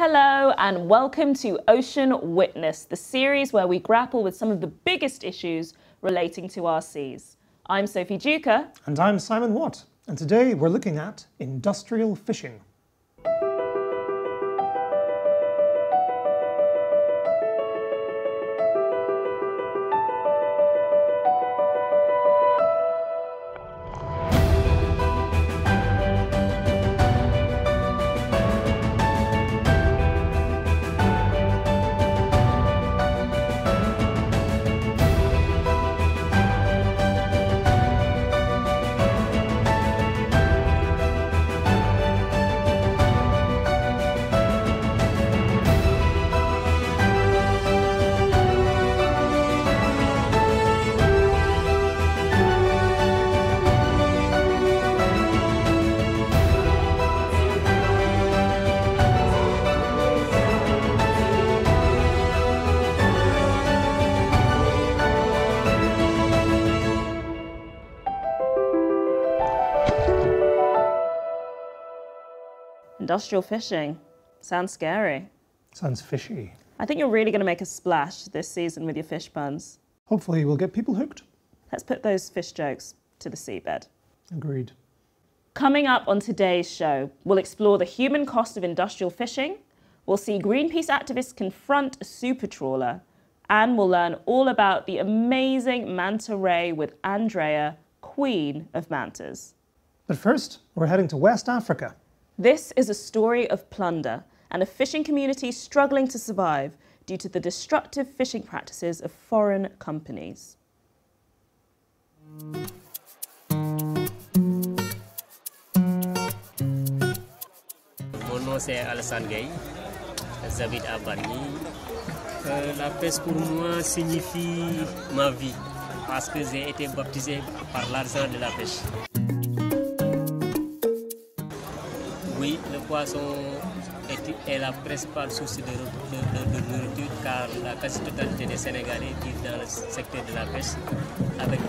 Hello and welcome to Ocean Witness, the series where we grapple with some of the biggest issues relating to our seas. I'm Sophie Duca. And I'm Simon Watt. And today we're looking at industrial fishing. Industrial fishing. Sounds scary. Sounds fishy. I think you're really going to make a splash this season with your fish puns. Hopefully we'll get people hooked. Let's put those fish jokes to the seabed. Agreed. Coming up on today's show, we'll explore the human cost of industrial fishing, we'll see Greenpeace activists confront a super trawler, and we'll learn all about the amazing manta ray with Andrea, queen of mantas. But first, we're heading to West Africa. This is a story of plunder and a fishing community struggling to survive due to the destructive fishing practices of foreign companies. Mon nom c'est Alassane Gueye, j'habite à Bargny. La pêche pour moi signifie ma vie parce que j'ai été baptisé par l'argent de la pêche. Oui, le poisson est la principale source de nourriture car la quasi-totalité des Sénégalais vivent dans le secteur de la pêche avec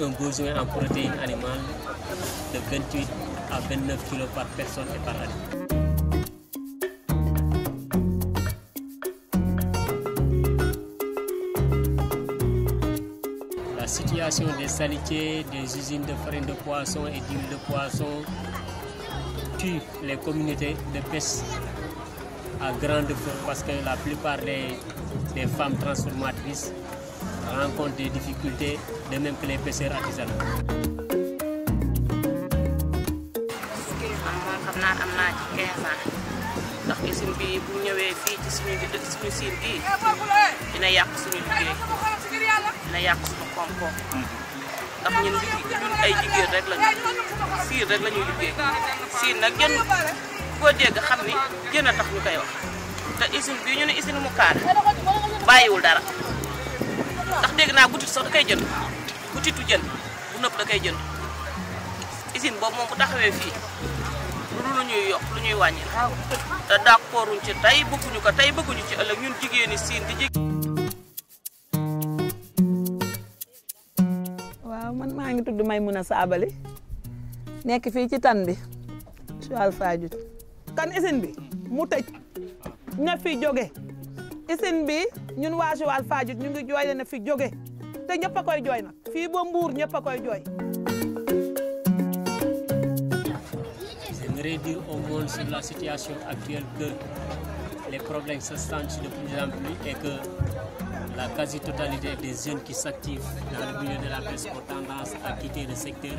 un besoin en protéines animales de 28 à 29 kg par personne et par année. La situation des salitiers, des usines de farine de poisson et d'huile de poisson tue les communautés de pêche à grande feu parce que la plupart des femmes transformatrices rencontrent des difficultés, de même que les pêcheurs artisanaux. ndax usine bi bu ñëwee fii ci suñu siin bii dina yàq suñu liggéey dina yàq suñu koom-koom ndax ñun ay jigéen rek lañu siin rek la ñuy liggéey siin nag jën boo dégg xam ni jën a tax ñu koy wax te usine bii ñu ne usine mu kaar bàyyiwul dara ndax dégg naa butit sax da koy jënd butitu jën bu nëpp da koy jënd usine boobu moom bu taxawee fii lu ñuy yokk lu ñuy wàññi te d'accorduñ ci tey bëgguñu ko tey bëgguñu ci ëllëg ñun jigéeni siin di waaw man maa ngi tudd Maymuna Sabali nekk fii ci tan bi Joal Fadiouth kan usine bi mu tëj ña fi jóge usine bi ñun waa Joal Fadiouth ñu ngi jooy na fi jóge te ñëpp a koy jooy nag fii ba Mbuur ñëpp a koy jooy. J'aimerais dire au monde sur la situation actuelle que les problèmes se sentent de plus en plus et que la quasi-totalité des jeunes qui s'activent dans le milieu de la pêche ont tendance à quitter le secteur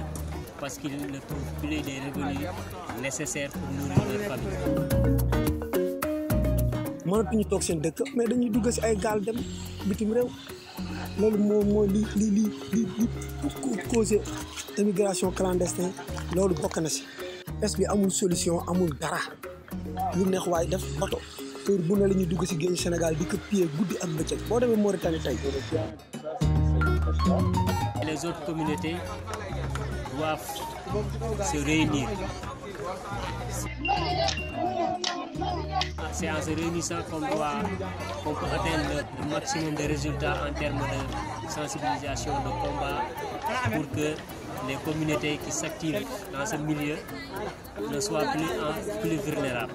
parce qu'ils ne trouvent plus les revenus nécessaires pour nourrir leur famille. mënatuñu toog seen dëkk mais dañuy dugg si ay gaal dem bitim réew loolu moo li causé immigration clandestine loolu bokk na si. pêche bi amul solution amul dara lu neex waaye def bato heure bu ne la ñuy dugg si géeju Sénégal di ko piller guddi ak bëccëg boo demee Mauritanie tey. Les autres communautés doivent se réunir. C'est en se réunissant qu'on peut atteindre le maximum de résultats en termes de sensibilisation, de combat, pour que les communautés qui s'activent dans ce milieu ne soient plus vulnérables.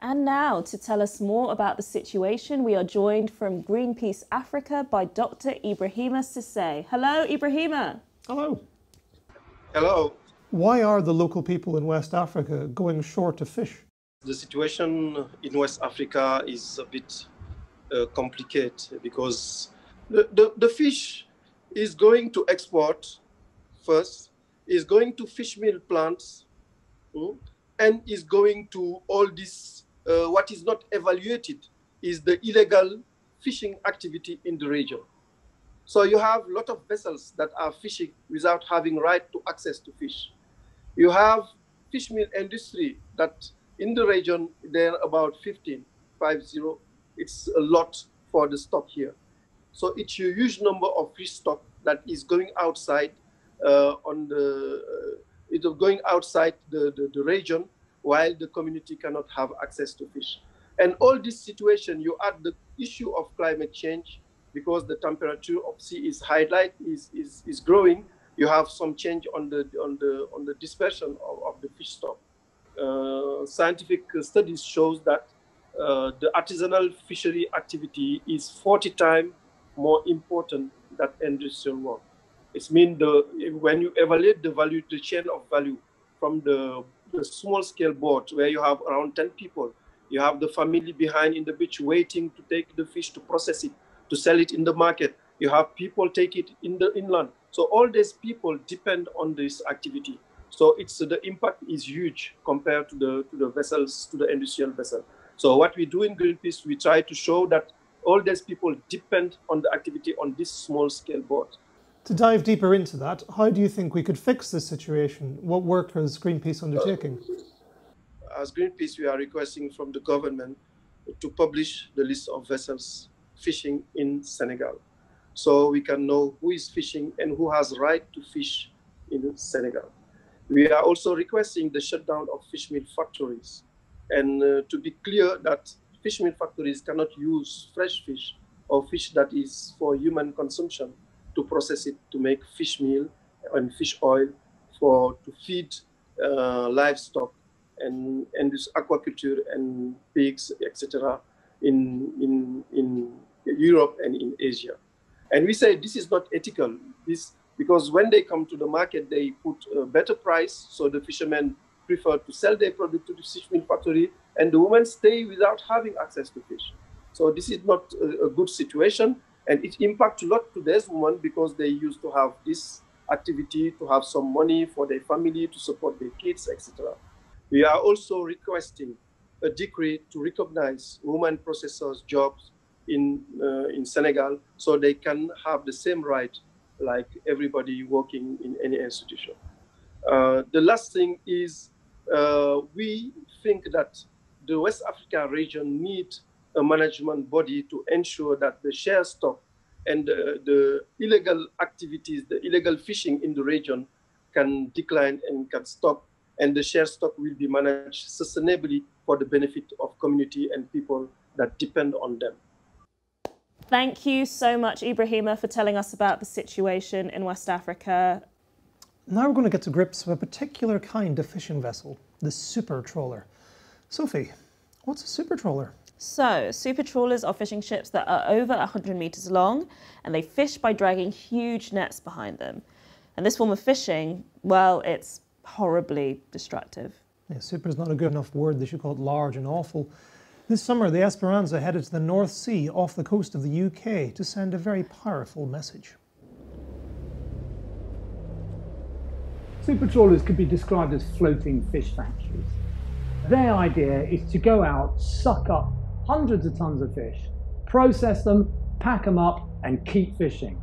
And now, to tell us more about the situation, we are joined from Greenpeace Africa by Dr. Ibrahima Sisse. Hello, Ibrahima. Hello. Hello. Why are the local people in West Africa going short of fish? The situation in West Africa is a bit complicated because the fish is going to export first, is going to fish meal plants, and is going to all this. What is not evaluated is the illegal fishing activity in the region. So you have a lot of vessels that are fishing without having right to access to fish. You have fish meal industry that in the region, there are about 50. It's a lot for the stock here. So it's a huge number of fish stock that is going outside going outside the region, while the community cannot have access to fish. And all this situation, you add the issue of climate change, because the temperature of sea is growing. You have some change on the dispersion of the fish stock. Scientific studies shows that the artisanal fishery activity is 40 times more important than industrial work. It means when you evaluate the chain of value from the small scale boat where you have around 10 people, you have the family behind in the beach waiting to take the fish to process it, to sell it in the market. You have people take it in the inland. So all these people depend on this activity. So the impact is huge compared to the vessels, to the industrial vessel. So what we do in Greenpeace, we try to show that all these people depend on the activity on this small scale boat. To dive deeper into that, how do you think we could fix this situation? What work is Greenpeace undertaking? As Greenpeace, we are requesting from the government to publish the list of vessels fishing in Senegal, so we can know who is fishing and who has right to fish in Senegal. We are also requesting the shutdown of fish meal factories, and to be clear that fish meal factories cannot use fresh fish or fish that is for human consumption to process it to make fish meal and fish oil to feed livestock and this aquaculture and pigs, etc. in Europe and in Asia. And we say this is not ethical. Because when they come to the market, they put a better price, so the fishermen prefer to sell their product to the fish meal factory, and the women stay without having access to fish. So this is not a good situation, and it impacts a lot to these women because they used to have this activity to have some money for their family, to support their kids, etc. We are also requesting a decree to recognize women processors' jobs in Senegal, so they can have the same right like everybody working in any institution. The last thing is we think that the West Africa region needs a management body to ensure that the share stock and the illegal activities, the illegal fishing in the region can decline and can stop, and the share stock will be managed sustainably for the benefit of community and people that depend on them. Thank you so much, Ibrahima, for telling us about the situation in West Africa. Now we're going to get to grips with a particular kind of fishing vessel, the super trawler. Sophie, what's a super trawler? So, super trawlers are fishing ships that are over 100 meters long, and they fish by dragging huge nets behind them. And this form of fishing, well, it's horribly destructive. Yeah, super is not a good enough word. They should call it large and awful. This summer, the Esperanza headed to the North Sea off the coast of the UK to send a very powerful message. Super trawlers could be described as floating fish factories. Their idea is to go out, suck up hundreds of tons of fish, process them, pack them up, and keep fishing.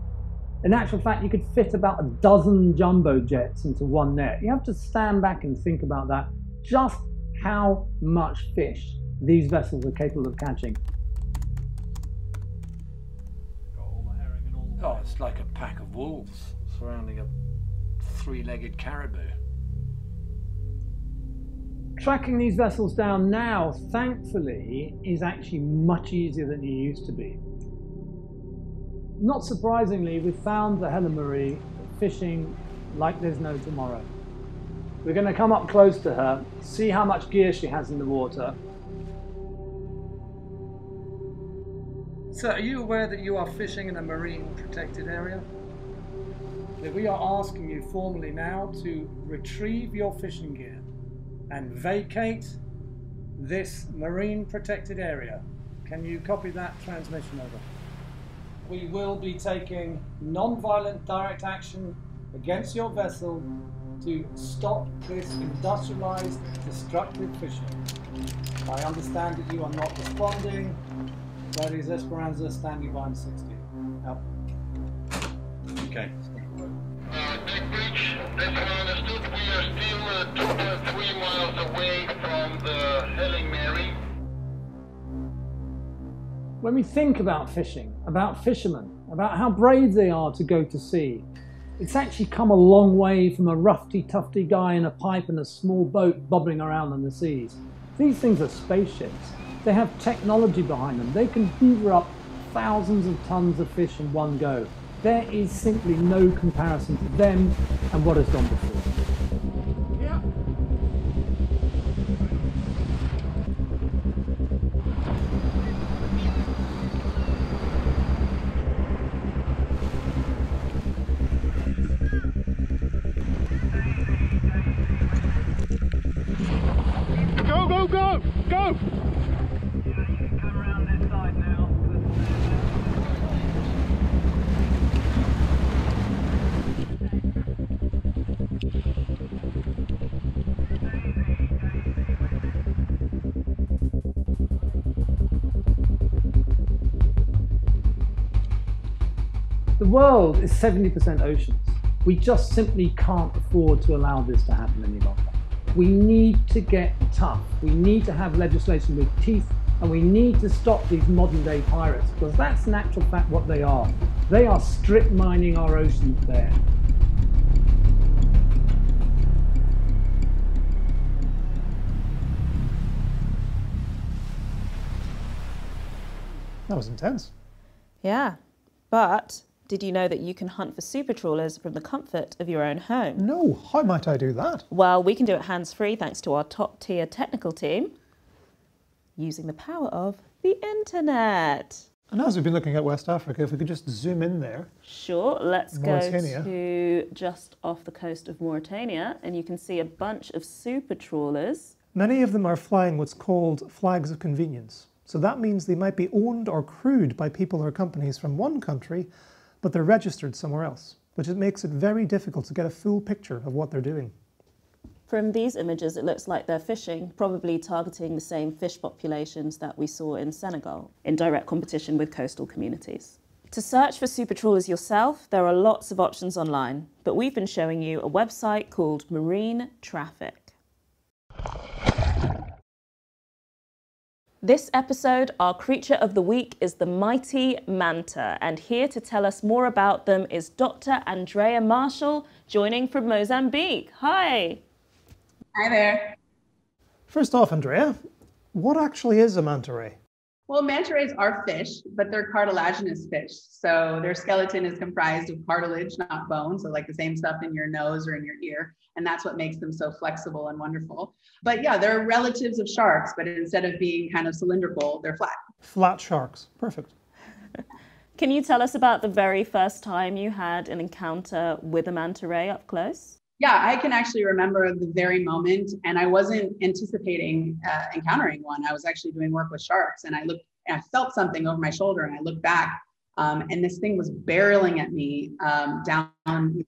In actual fact, you could fit about a dozen jumbo jets into one net. You have to stand back and think about that, just how much fish these vessels are capable of catching. Oh, it's like a pack of wolves surrounding a three-legged caribou. Tracking these vessels down now, thankfully, is actually much easier than it used to be. not surprisingly, we found the Helen Marie fishing like there's no tomorrow. We're going to come up close to her, see how much gear she has in the water. So, are you aware that you are fishing in a marine protected area? That we are asking you formally now to retrieve your fishing gear and vacate this marine protected area. Can you copy that transmission over? We will be taking non-violent direct action against your vessel to stop this industrialized, destructive fishing. I understand that you are not responding. That is Esperanza standing by on 60. Out. Okay. Deck breach, this one understood. We are still 2.3 miles away from the Helen Mary. When we think about fishing, about fishermen, about how brave they are to go to sea, it's actually come a long way from a roughy-tufty guy in a pipe and a small boat bobbing around on the seas. These things are spaceships. They have technology behind them. They can hoover up thousands of tons of fish in one go. There is simply no comparison to them and what has gone before. Yeah. Go, go, go, go! The world is 70% oceans. We just simply can't afford to allow this to happen any longer. We need to get tough. We need to have legislation with teeth, and we need to stop these modern day pirates, because that's in actual fact what they are. They are strip mining our oceans bare. That was intense. Yeah, but did you know that you can hunt for super trawlers from the comfort of your own home? No, how might I do that? Well, we can do it hands-free thanks to our top-tier technical team, using the power of the internet. And as we've been looking at West Africa, if we could just zoom in there. Sure, let's go Mauritania. to just off the coast of Mauritania, and you can see a bunch of super trawlers. Many of them are flying what's called flags of convenience. So that means they might be owned or crewed by people or companies from one country, but they're registered somewhere else, which makes it very difficult to get a full picture of what they're doing. From these images, it looks like they're fishing, probably targeting the same fish populations that we saw in Senegal, in direct competition with coastal communities. To search for super trawlers yourself, there are lots of options online, but we've been showing you a website called Marine Traffic. This episode, our creature of the week is the mighty manta, and here to tell us more about them is Dr. Andrea Marshall, joining from Mozambique. Hi. Hi there. First off, Andrea, what actually is a manta ray? Well, manta rays are fish, but they're cartilaginous fish. So their skeleton is comprised of cartilage, not bone. So like the same stuff in your nose or in your ear. And that's what makes them so flexible and wonderful. But yeah, they're relatives of sharks, but instead of being kind of cylindrical, they're flat. Flat sharks. Perfect. Can you tell us about the very first time you had an encounter with a manta ray up close? Yeah, I can actually remember the very moment, and I wasn't anticipating encountering one. I was actually doing work with sharks, and I felt something over my shoulder, and I looked back, and this thing was barreling at me down,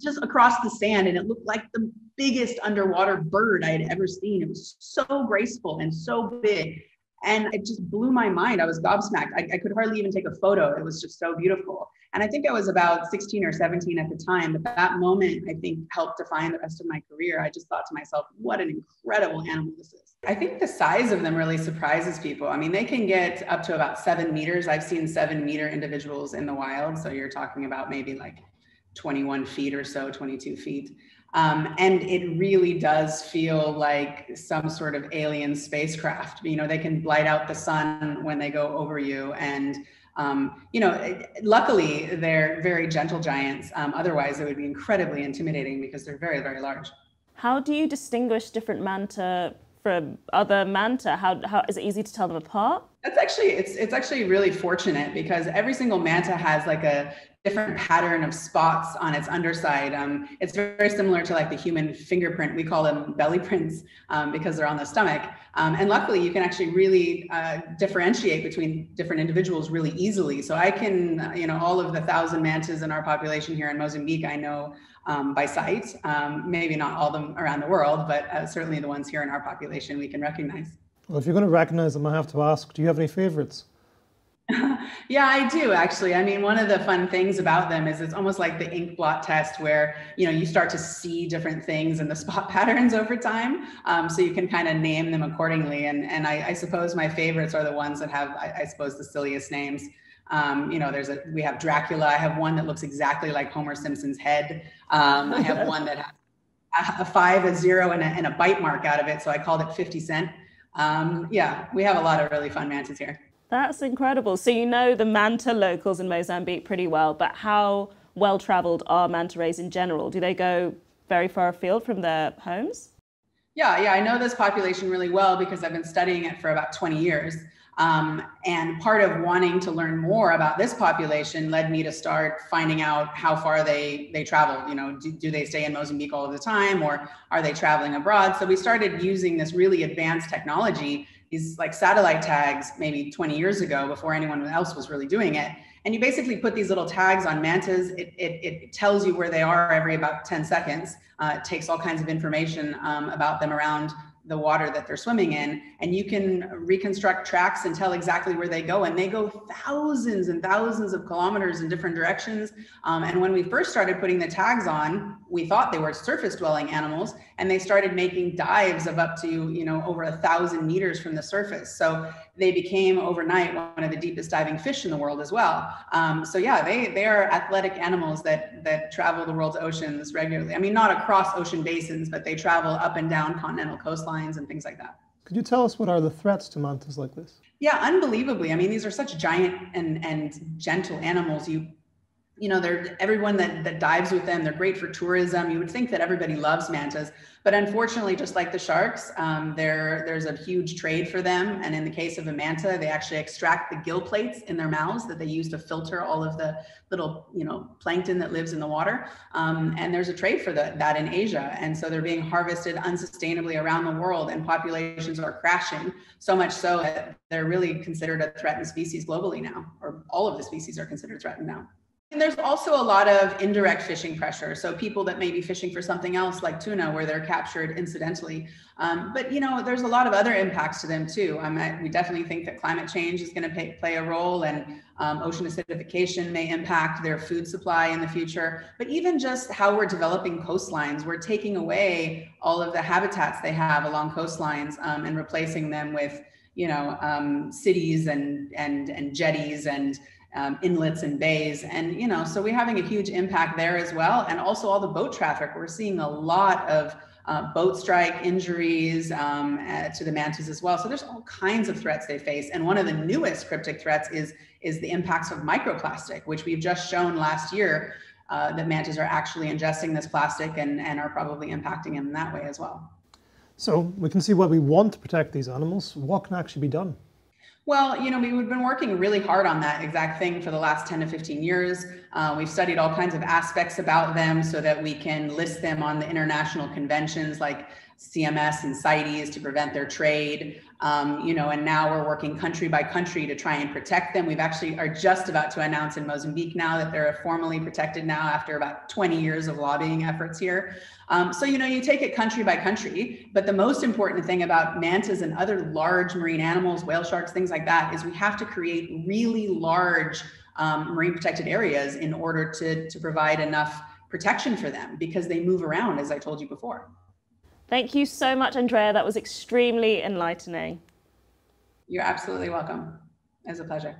just across the sand, and it looked like the biggest underwater bird I had ever seen. It was so graceful and so big, and it just blew my mind. I was gobsmacked. I could hardly even take a photo. It was just so beautiful. And I think I was about 16 or 17 at the time, but that moment, I think, helped define the rest of my career. I just thought to myself, what an incredible animal this is. I think the size of them really surprises people. I mean, they can get up to about 7 meters. I've seen 7-meter individuals in the wild. So you're talking about maybe like 21 feet or so, 22 feet. And it really does feel like some sort of alien spacecraft. You know, they can blight out the sun when they go over you, and Luckily, they're very gentle giants. Otherwise, it would be incredibly intimidating because they're very, very large. How do you distinguish different manta from other manta? How is it easy to tell them apart? That's actually, it's actually really fortunate because every single manta has like a different pattern of spots on its underside. It's very similar to like the human fingerprint. We call them belly prints because they're on the stomach. And luckily you can actually really differentiate between different individuals really easily. So I can, all of the 1,000 mantas in our population here in Mozambique, I know by sight. Maybe not all of them around the world, but certainly the ones here in our population we can recognize. Well, if you're going to recognize them, I have to ask, do you have any favorites? Yeah, I do actually. I mean, one of the fun things about them is it's almost like the ink blot test where, you start to see different things in the spot patterns over time. So you can kind of name them accordingly. And I suppose my favorites are the ones that have, I suppose, the silliest names. We have Dracula. I have one that looks exactly like Homer Simpson's head. I have one that has a 5, a 0, and a bite mark out of it. So I called it 50 Cent. Yeah, we have a lot of really fun mantas here. That's incredible. So you know the manta locals in Mozambique pretty well, but how well-traveled are manta rays in general? Do they go very far afield from their homes? Yeah, I know this population really well because I've been studying it for about 20 years. And part of wanting to learn more about this population led me to start finding out how far they travel. Do they stay in Mozambique all of the time, or are they traveling abroad? So we started using this really advanced technology, these like satellite tags, maybe 20 years ago before anyone else was really doing it. And you basically put these little tags on mantas. It tells you where they are every about 10 seconds. It takes all kinds of information about them around the water that they're swimming in, and you can reconstruct tracks and tell exactly where they go. And they go thousands and thousands of kilometers in different directions. And when we first started putting the tags on, we thought they were surface dwelling animals, and they started making dives of up to, over 1,000 meters from the surface. So they became overnight one of the deepest diving fish in the world as well. So yeah, they are athletic animals that travel the world's oceans regularly. I mean, not across ocean basins, but they travel up and down continental coastlines and things like that. Could you tell us what are the threats to mantas like this? Yeah, unbelievably. I mean, these are such giant and gentle animals. Everyone that dives with them, they're great for tourism. You would think that everybody loves mantas, but unfortunately, just like the sharks, there's a huge trade for them. And in the case of a manta, they actually extract the gill plates in their mouths that they use to filter all of the little, plankton that lives in the water. And there's a trade for that in Asia. And so they're being harvested unsustainably around the world, and populations are crashing, so much so that they're really considered a threatened species globally now, or all of the species are considered threatened now. And there's also a lot of indirect fishing pressure. So people that may be fishing for something else like tuna, where they're captured incidentally. But there's a lot of other impacts to them too. We definitely think that climate change is going to play a role, and ocean acidification may impact their food supply in the future. But even just how we're developing coastlines, we're taking away all of the habitats they have along coastlines and replacing them with, cities and jetties and inlets and bays. And, so we're having a huge impact there as well. And also all the boat traffic. We're seeing a lot of boat strike injuries to the mantas as well. So there's all kinds of threats they face. And one of the newest cryptic threats is the impacts of microplastic, which we've just shown last year that mantas are actually ingesting this plastic and are probably impacting them in that way as well. So we can see why we want to protect these animals. What can actually be done? Well, we've been working really hard on that exact thing for the last 10 to 15 years. We've studied all kinds of aspects about them so that we can list them on the international conventions like CMS and CITES to prevent their trade. And now we're working country by country to try and protect them. We've actually are just about to announce in Mozambique now that they're formally protected now after about 20 years of lobbying efforts here. So, you take it country by country, but the most important thing about mantas and other large marine animals, whale sharks, things like that, is we have to create really large marine protected areas in order to provide enough protection for them, because they move around, as I told you before. Thank you so much, Andrea. That was extremely enlightening. You're absolutely welcome. It was a pleasure.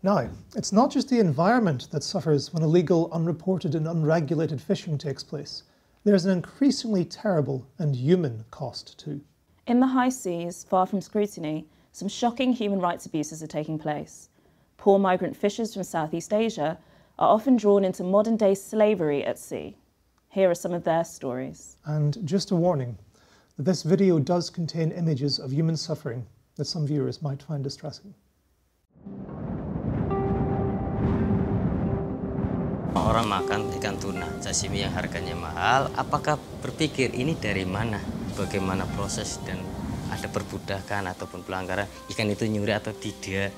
Now, it's not just the environment that suffers when illegal, unreported and unregulated fishing takes place. There's an increasingly terrible and human cost too. In the high seas, far from scrutiny, some shocking human rights abuses are taking place. Poor migrant fishers from Southeast Asia are often drawn into modern-day slavery at sea. Here are some of their stories. And just a warning, that this video does contain images of human suffering that some viewers might find distressing. Orang makan ikan tuna, sashimi yang harganya mahal, apakah berpikir ini dari mana? Bagaimana proses dan ada perbudakan ataupun pelanggaran, ikan itu nyuri atau tidak?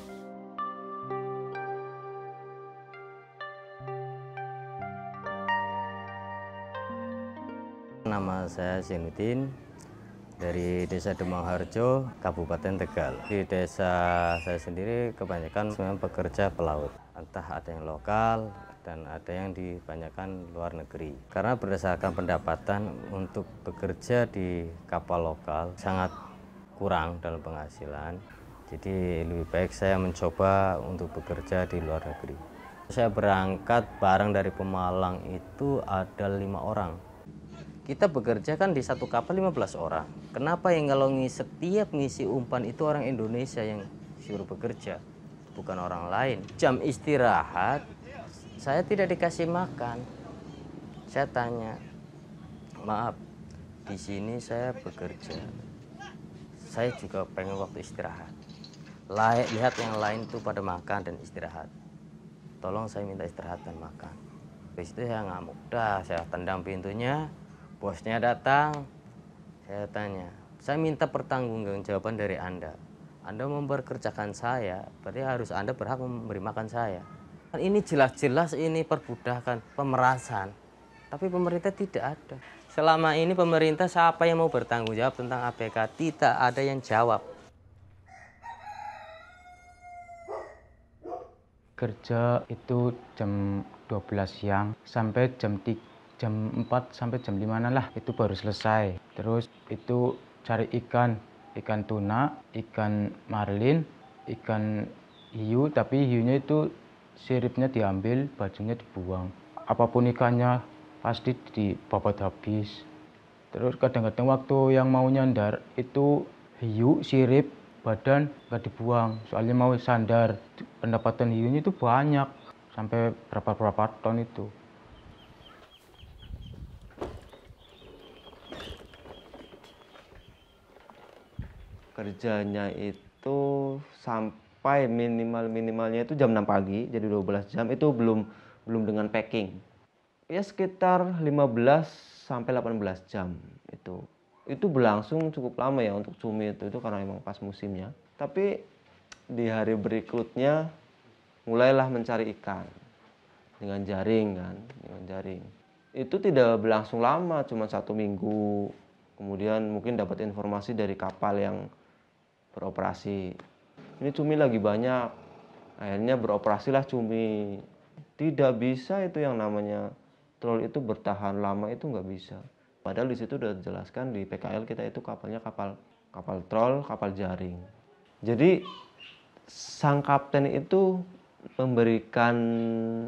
Nama saya Zainuddin dari Desa Demangharjo, Kabupaten Tegal. Di desa saya sendiri kebanyakan memang pekerja pelaut. Entah ada yang lokal dan ada yang dibanyakan luar negeri. Karena berdasarkan pendapatan untuk bekerja di kapal lokal sangat kurang dalam penghasilan. Jadi lebih baik saya mencoba untuk bekerja di luar negeri. Saya berangkat bareng dari Pemalang itu ada 5 orang. Kita bekerja kan di satu kapal 15 orang. Kenapa yang kalau setiap ngisi umpan itu orang Indonesia yang suruh bekerja, bukan orang lain. Jam istirahat, saya tidak dikasih makan. Saya tanya, maaf, di sini saya bekerja. Saya juga pengen waktu istirahat. Lihat yang lain tuh pada makan dan istirahat. Tolong saya minta istirahat dan makan. Habis itu saya ngamuk. Dah, saya tendang pintunya. Bosnya datang, saya tanya, saya minta pertanggungjawaban dari Anda. Anda memperkerjakan saya, berarti harus Anda berhak memberi makan saya. Ini jelas-jelas ini perbudakan, pemerasan. Tapi pemerintah tidak ada. Selama ini pemerintah siapa yang mau bertanggung jawab tentang ABK? Tidak ada yang jawab. Kerja itu jam 12 siang sampai jam 4 sampai jam 5 lah itu baru selesai. Terus itu cari ikan tuna, ikan marlin, ikan hiu, tapi hiunya itu siripnya diambil, bajunya dibuang. Apapun ikannya pasti dibabat habis. Terus kadang-kadang waktu yang mau nyandar itu hiu, sirip, badan nggak dibuang. Soalnya mau sandar, pendapatan hiunya itu banyak, sampai berapa ton itu. Kerjanya itu sampai minimalnya itu jam 6 pagi, jadi 12 jam itu belum dengan packing. Ya sekitar 15 sampai 18 jam itu. Itu berlangsung cukup lama ya untuk cumi itu karena memang pas musimnya. Tapi di hari berikutnya mulailah mencari ikan dengan jaring kan, dengan jaring. Itu tidak berlangsung lama, cuma 1 minggu. Kemudian mungkin dapat informasi dari kapal yang beroperasi. Ini cumi lagi banyak. Akhirnya beroperasilah cumi. Tidak bisa itu yang namanya troll itu bertahan lama, itu nggak bisa. Padahal di situ udah dijelaskan di PKL kita itu kapalnya kapal troll, kapal jaring. Jadi sang kapten itu memberikan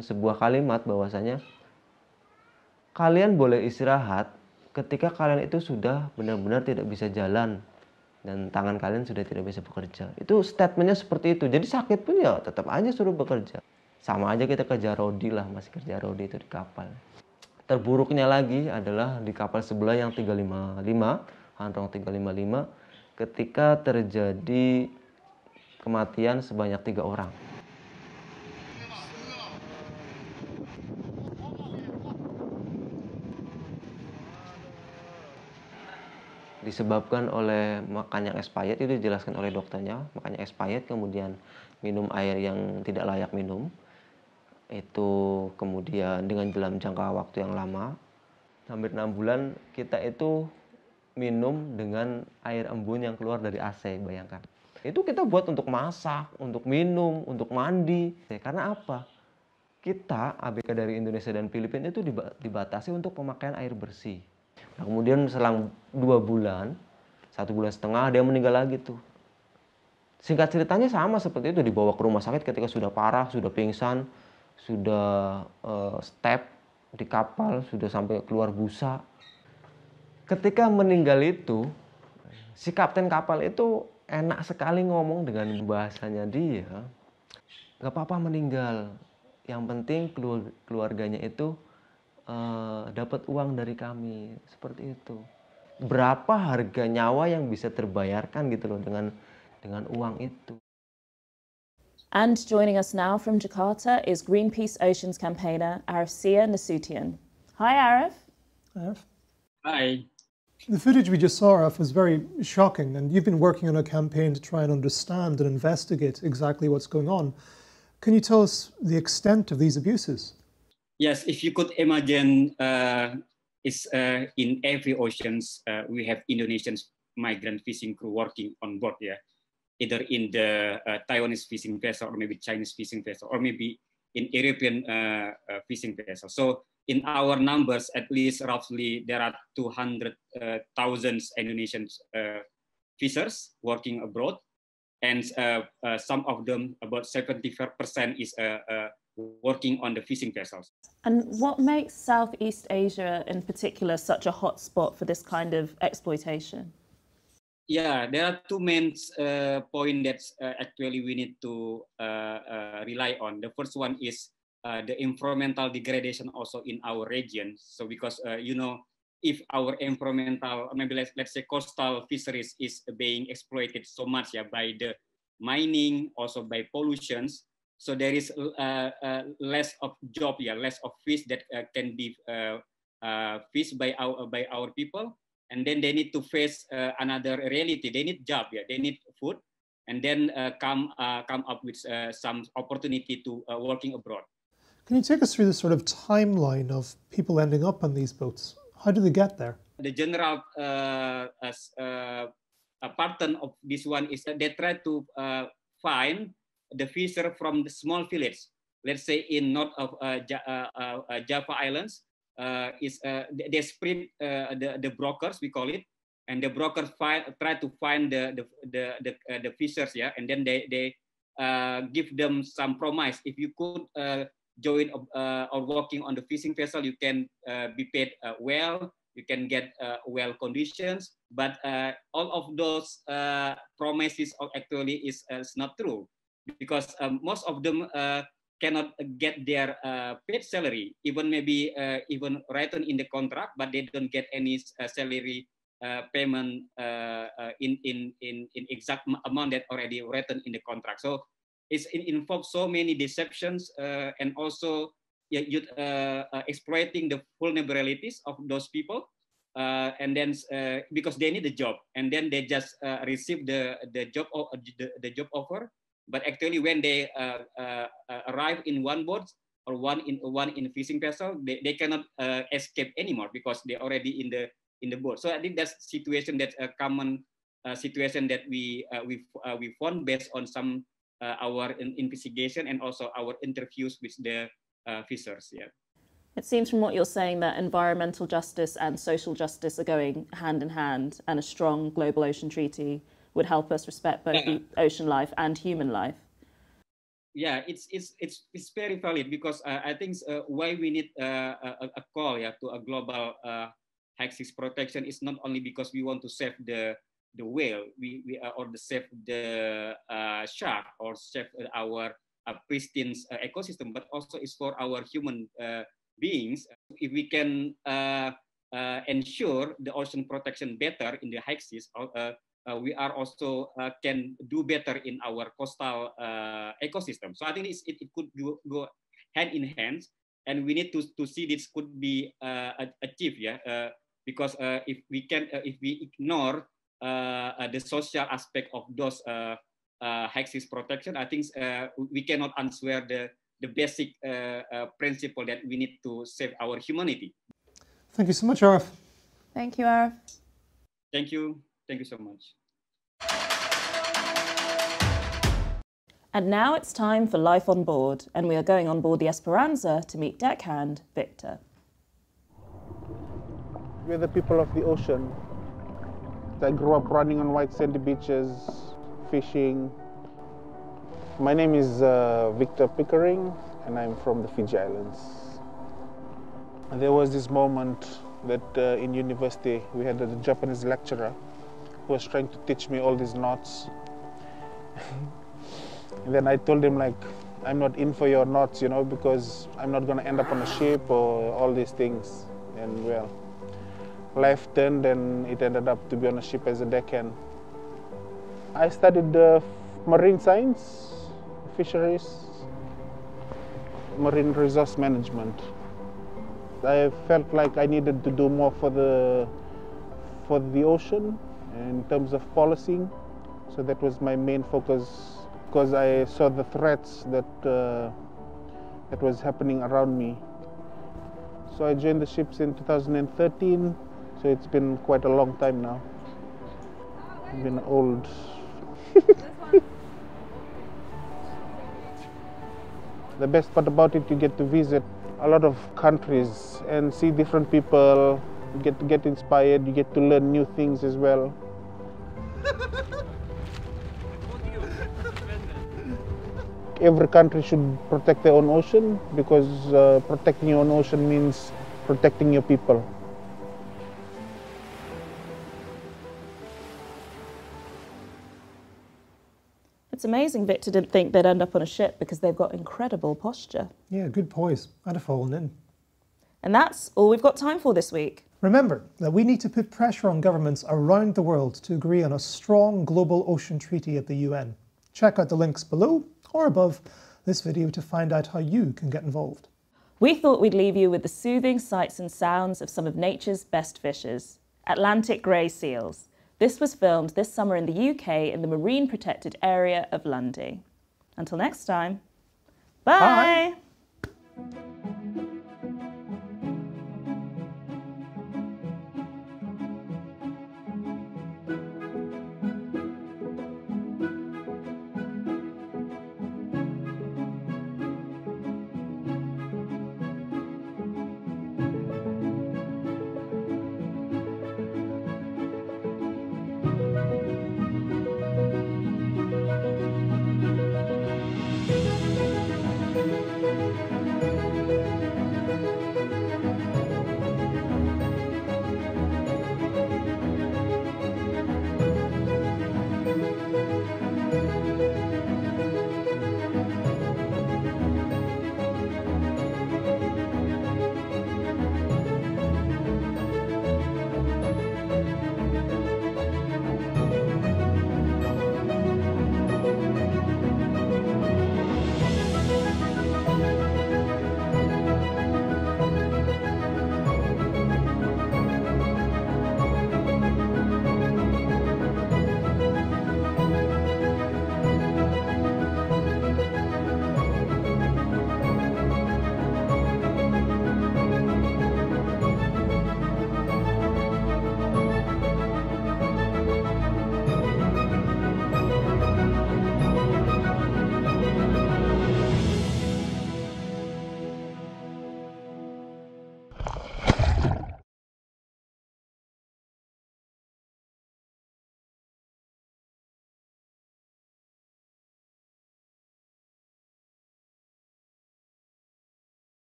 sebuah kalimat bahwasanya kalian boleh istirahat ketika kalian itu sudah benar-benar tidak bisa jalan dan tangan kalian sudah tidak bisa bekerja. Itu statementnya seperti itu. Jadi sakit pun ya tetap aja suruh bekerja. Sama aja kita kerja rodi lah, masih kerja rodi itu di kapal. Terburuknya lagi adalah di kapal sebelah yang 355, Handrong 355, ketika terjadi kematian sebanyak 3 orang. Disebabkan oleh makan yang expired, itu dijelaskan oleh dokternya, makannya expired, kemudian minum air yang tidak layak minum, itu kemudian dengan dalam jangka waktu yang lama, hampir 6 bulan kita itu minum dengan air embun yang keluar dari AC, bayangkan. Itu kita buat untuk masak, untuk minum, untuk mandi. Karena apa? Kita, ABK dari Indonesia dan Filipina itu dibatasi untuk pemakaian air bersih. Nah, kemudian selang 2 bulan, 1,5 bulan dia meninggal lagi tuh. Singkat ceritanya sama seperti itu, dibawa ke rumah sakit ketika sudah parah, sudah pingsan, sudah step di kapal, sudah sampai keluar busa. Ketika meninggal itu, si kapten kapal itu enak sekali ngomong dengan bahasanya dia. nggak apa-apa meninggal. Yang penting keluarganya itu dapat uang dari kami, seperti itu. Berapa harga nyawa yang bisa terbayarkan gitu loh dengan uang itu. And joining us now from Jakarta is Greenpeace Oceans campaigner Arifcia Nasution. Hi, Arif. Arif. Hi. The footage we just saw, Arif, was very shocking, and you've been working on a campaign to try and understand and investigate exactly what's going on. Can you tell us the extent of these abuses? Yes, if you could imagine, in every oceans we have Indonesian migrant fishing crew working on board, yeah, either in the Taiwanese fishing vessel or maybe Chinese fishing vessel or maybe in European fishing vessel. So in our numbers, at least roughly there are 200,000 Indonesian fishers working abroad, and some of them, about 75% is working on the fishing vessels. And what makes Southeast Asia in particular such a hot spot for this kind of exploitation? Yeah, there are two main points that actually we need to rely on. The first one is the environmental degradation also in our region. So because, if our environmental, maybe let's say coastal fisheries is being exploited so much, yeah, by the mining, also by pollutions, so there is less of job, yeah, less of fish that can be fished by our people. And then they need to face another reality. They need job, yeah, they need food, and then come up with some opportunity to working abroad. Can you take us through the sort of timeline of people ending up on these boats? How do they get there? The general pattern of this one is that they try to find the fisher from the small village. Let's say in north of Java Islands. They spread the brokers, we call it, and the brokers try to find the fishers, yeah, and then they give them some promise. If you could join or working on the fishing vessel, you can be paid well, you can get well conditions, but all of those promises actually is not true, because most of them cannot get their paid salary, even maybe even written in the contract, but they don't get any salary payment in exact amount that already written in the contract. So it involves so many deceptions and also exploiting the vulnerabilities of those people, and then because they need a job, and then they just receive the job offer. But actually, when they arrive in one boat or one in a fishing vessel, they cannot escape anymore because they're already in the boat. So I think that's situation, that's a common situation that we found based on some our investigation and also our interviews with the fishers. Yeah. It seems from what you're saying that environmental justice and social justice are going hand in hand, and a strong global ocean treaty would help us respect both the ocean life and human life. Yeah, it's very valid, because I think why we need a call, yeah, to a global high-seas protection is not only because we want to save the whale, or to save the shark, or save our pristine ecosystem, but also is for our human beings. If we can ensure the ocean protection better in the high seas, we are also can do better in our coastal ecosystem. So I think it could go hand in hand, and we need to see this could be achieved, yeah, because if we ignore the social aspect of those high seas protection, I think we cannot answer the basic principle that we need to save our humanity. Thank you so much, Arif. Thank you, Arif. Thank you. Thank you so much. And now it's time for Life on Board, and we are going on board the Esperanza to meet deckhand Victor. We're the people of the ocean. I grew up running on white sandy beaches, fishing. My name is Victor Pickering, and I'm from the Fiji Islands. And there was this moment that in university we had a Japanese lecturer who was trying to teach me all these knots. And then I told him, like, I'm not in for your knots, you know, because I'm not going to end up on a ship or all these things. And well, life turned and it ended up to be on a ship as a deckhand. I studied marine science, fisheries, marine resource management. I felt like I needed to do more for the ocean in terms of policing. So that was my main focus, because I saw the threats that was happening around me. So I joined the ships in 2013, so it's been quite a long time now. I've been old. The best part about it, you get to visit a lot of countries and see different people. You get to get inspired, you get to learn new things as well. Every country should protect their own ocean, because protecting your own ocean means protecting your people. It's amazing Victor didn't think they'd end up on a ship because they've got incredible posture. Yeah, good poise. I'd have fallen in. And that's all we've got time for this week. Remember that we need to put pressure on governments around the world to agree on a strong global ocean treaty at the UN. Check out the links below or above this video to find out how you can get involved. We thought we'd leave you with the soothing sights and sounds of some of nature's best fishes, Atlantic grey seals. This was filmed this summer in the UK in the marine protected area of Lundy. Until next time, bye!